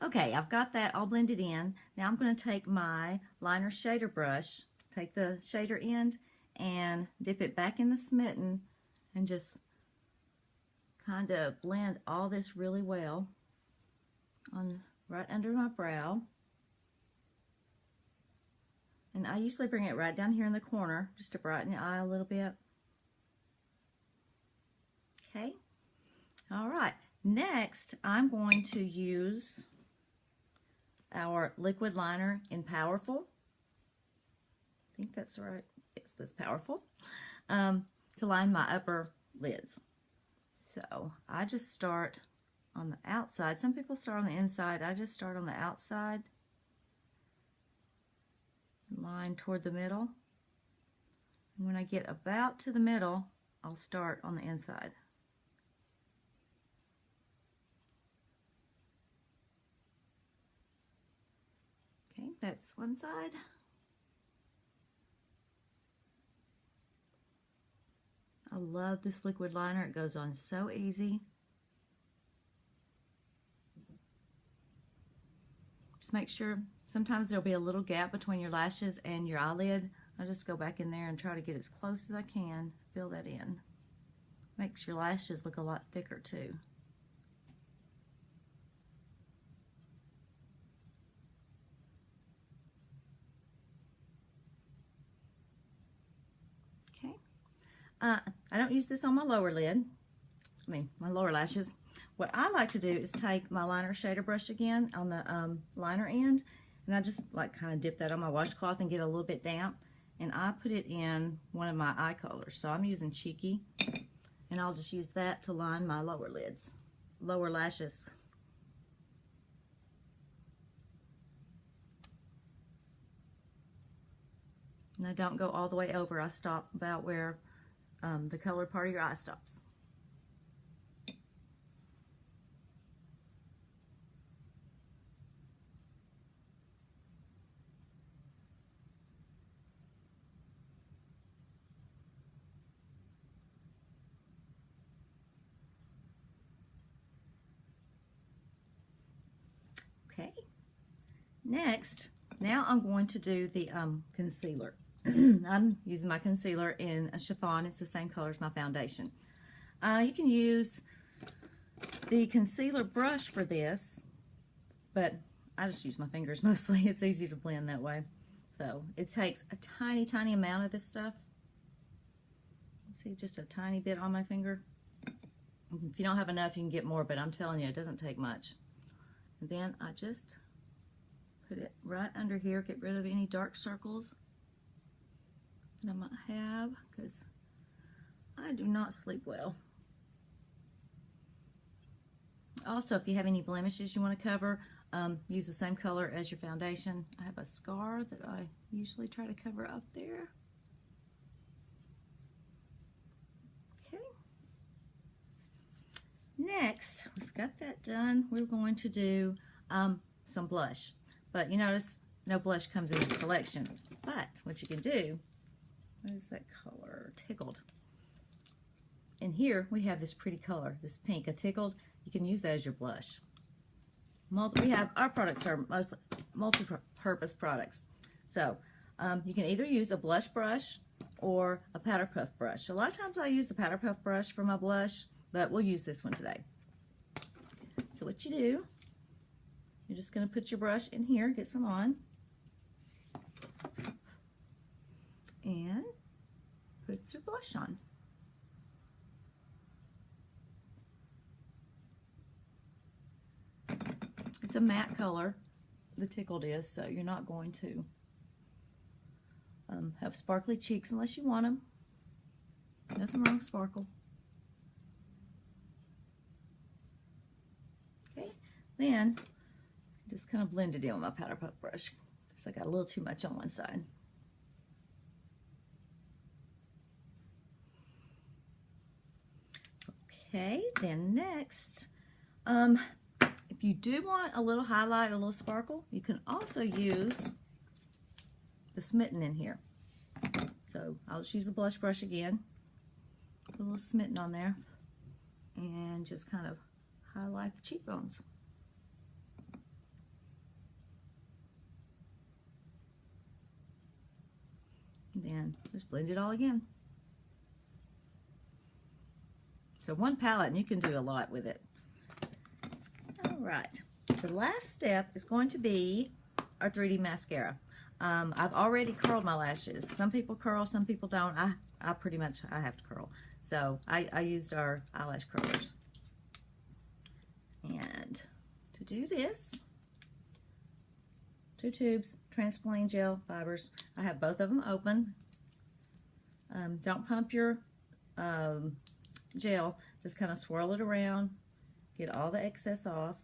Okay, I've got that all blended in. Now I'm going to take my liner shader brush, take the shader end, and dip it back in the smitten and just kind of blend all this really well on right under my brow. And I usually bring it right down here in the corner just to brighten the eye a little bit. Okay, all right. Next, I'm going to use our liquid liner in Powerful. I think that's right. Yes, that's Powerful. To line my upper lids. So I just start on the outside. Some people start on the inside. I just start on the outside. Line toward the middle. And when I get about to the middle, I'll start on the inside. Okay, that's one side. I love this liquid liner. It goes on so easy. Just make sure, sometimes there'll be a little gap between your lashes and your eyelid. I just go back in there and try to get as close as I can, fill that in. Makes your lashes look a lot thicker too. Okay. I don't use this on my lower lid. I mean, my lower lashes. What I like to do is take my liner shader brush again on the liner end, and I just like kind of dip that on my washcloth and get a little bit damp, and I put it in one of my eye colors. So I'm using Cheeky, and I'll just use that to line my lower lids, lower lashes. And I don't go all the way over. I stop about where the colored part of your eye stops. Okay. Next, now I'm going to do the concealer. I'm using my concealer in a chiffon. It's the same color as my foundation. You can use the concealer brush for this, but I just use my fingers mostly. It's easy to blend that way. So it takes a tiny, tiny amount of this stuff. See, just a tiny bit on my finger. If you don't have enough, you can get more, but I'm telling you, it doesn't take much. And then I just put it right under here, get rid of any dark circles that I might have, because I do not sleep well. Also, if you have any blemishes you want to cover, use the same color as your foundation. I have a scar that I usually try to cover up there. Okay. Next, we've got that done. We're going to do some blush. But you notice no blush comes in this collection. But what you can do, what is that color? Tickled. And here we have this pretty color, this pink, a tickled. You can use that as your blush. Our products are mostly multi-purpose products. So you can either use a blush brush or a powder puff brush. A lot of times I use the powder puff brush for my blush, but we'll use this one today. So what you do, you're just going to put your brush in here, get some on, and put your blush on. It's a matte color, the tickled is, so you're not going to have sparkly cheeks unless you want them. Nothing wrong with sparkle. Okay, then just kind of blend it in with my powder puff brush because I got a little too much on one side. Okay, then next, if you do want a little highlight, a little sparkle, you can also use the smitten in here. So I'll just use the blush brush again, put a little smitten on there, and just kind of highlight the cheekbones. then just blend it all again. So one palette, and you can do a lot with it. All right, the last step is going to be our 3D mascara. I've already curled my lashes. Some people curl, some people don't. I pretty much, I have to curl. So I used our eyelash curlers. And to do this, 2 tubes, transplain gel fibers. I have both of them open. Don't pump your gel, just kind of swirl it around, get all the excess off.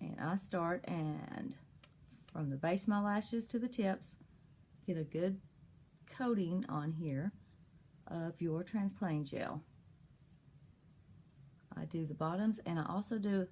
And I start, and from the base of my lashes to the tips, get a good coating on here of your transplain gel. I do the bottoms, and I also do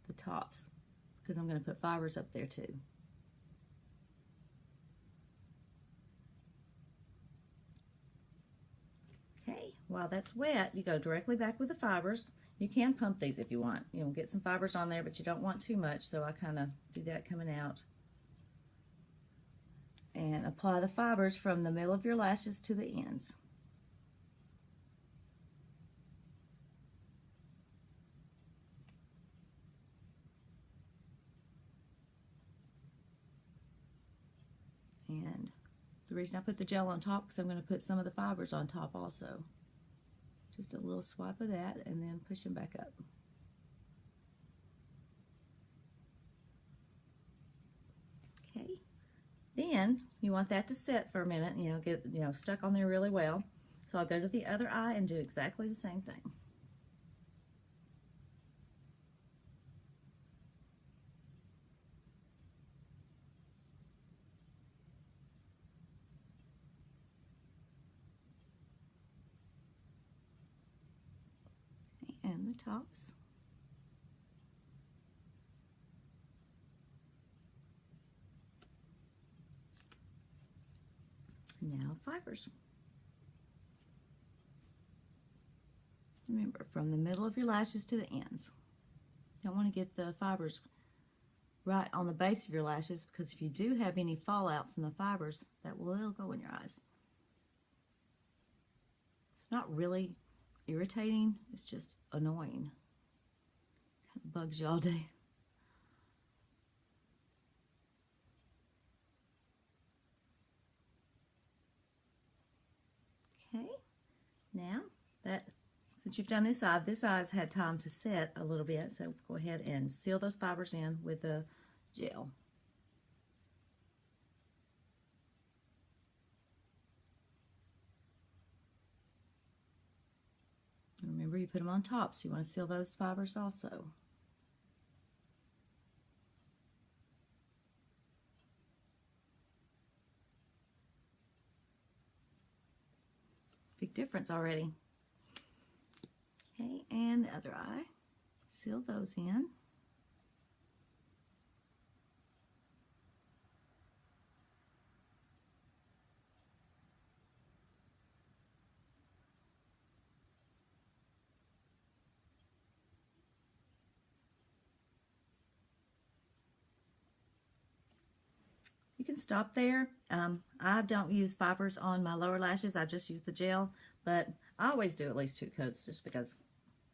the tops because I'm going to put fibers up there too. Okay, while that's wet, you go directly back with the fibers. You can pump these if you want. You know, get some fibers on there, but you don't want too much, so I kind of do that coming out. And apply the fibers from the middle of your lashes to the ends. And the reason I put the gel on top because I'm going to put some of the fibers on top also. Just a little swipe of that and then push them back up. Okay. Then you want that to set for a minute, get stuck on there really well. So I'll go to the other eye and do exactly the same thing. And the tops. Now fibers. Remember, from the middle of your lashes to the ends. You don't want to get the fibers right on the base of your lashes because if you do have any fallout from the fibers, that will go in your eyes. It's not really irritating, it's just annoying. Kind of bugs you all day. Okay, now that since you've done this eye's had time to set a little bit, so go ahead and seal those fibers in with the gel. Remember, you put them on top, so you want to seal those fibers also. Big difference already. Okay, and the other eye. Seal those in. You can stop there. I don't use fibers on my lower lashes. I just use the gel, but I always do at least 2 coats just because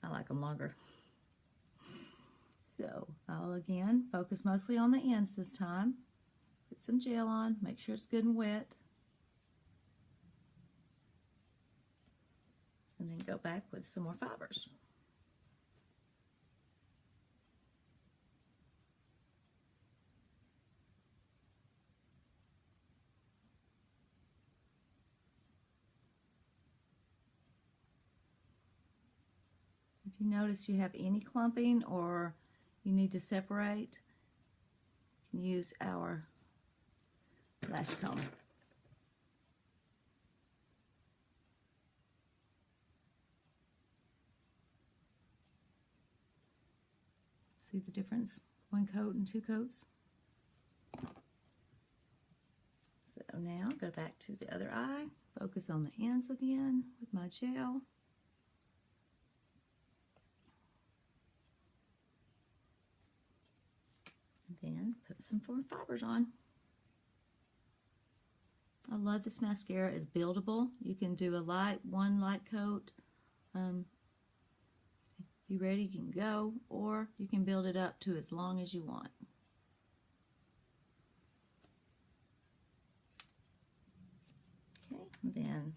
I like them longer. So I'll again focus mostly on the ends this time. Put some gel on, make sure it's good and wet. And then go back with some more fibers. If you notice you have any clumping or you need to separate, you can use our lash comb. See the difference? 1 coat and 2 coats. So now go back to the other eye, focus on the ends again with my gel. Then put some more fibers on. I love this mascara. It's buildable. You can do one light coat. If you're ready, you can go, or you can build it up to as long as you want. Okay, and then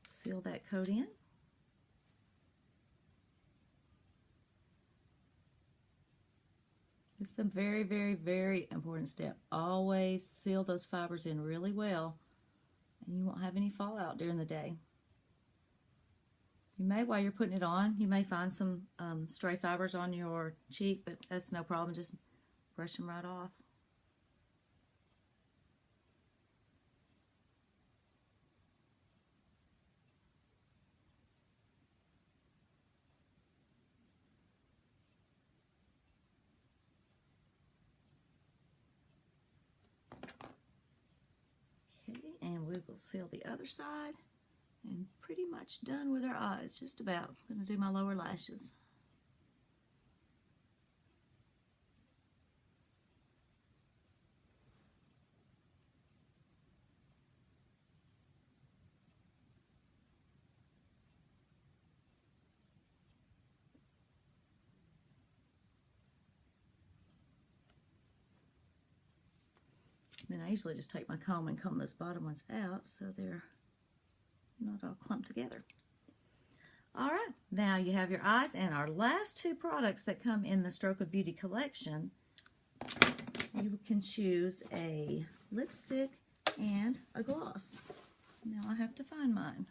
seal that coat in. It's a very, very, very important step. Always seal those fibers in really well, and you won't have any fallout during the day. You may, while you're putting it on, you may find some stray fibers on your cheek, but that's no problem. Just brush them right off. Okay, and we will seal the other side. And pretty much done with our eyes, just about. I'm going to do my lower lashes. Then I usually just take my comb and comb those bottom ones out so they're not all clumped together. All right, now you have your eyes, and our last two products that come in the Stroke of Beauty collection, you can choose a lipstick and a gloss. Now I have to find mine.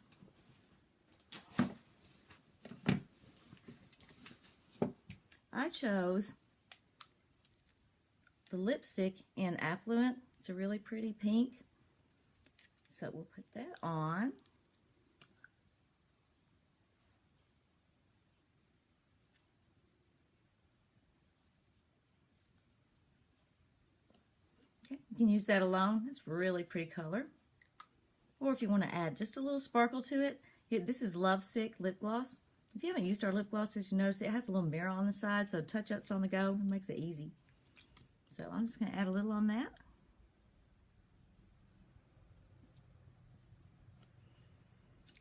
I chose the lipstick in Affluent. It's a really pretty pink, so we'll put that on. Okay, you can use that alone. It's a really pretty color. Or if you want to add just a little sparkle to it, this is Lovesick lip gloss. If you haven't used our lip glosses, you notice it has a little mirror on the side, so touch-ups on the go. It makes it easy. So I'm just going to add a little on that.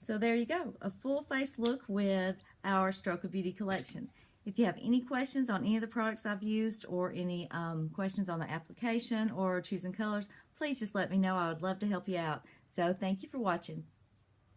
So there you go, a full face look with our Stroke of Beauty collection. If you have any questions on any of the products I've used, or any questions on the application or choosing colors, please just let me know. I would love to help you out. So thank you for watching.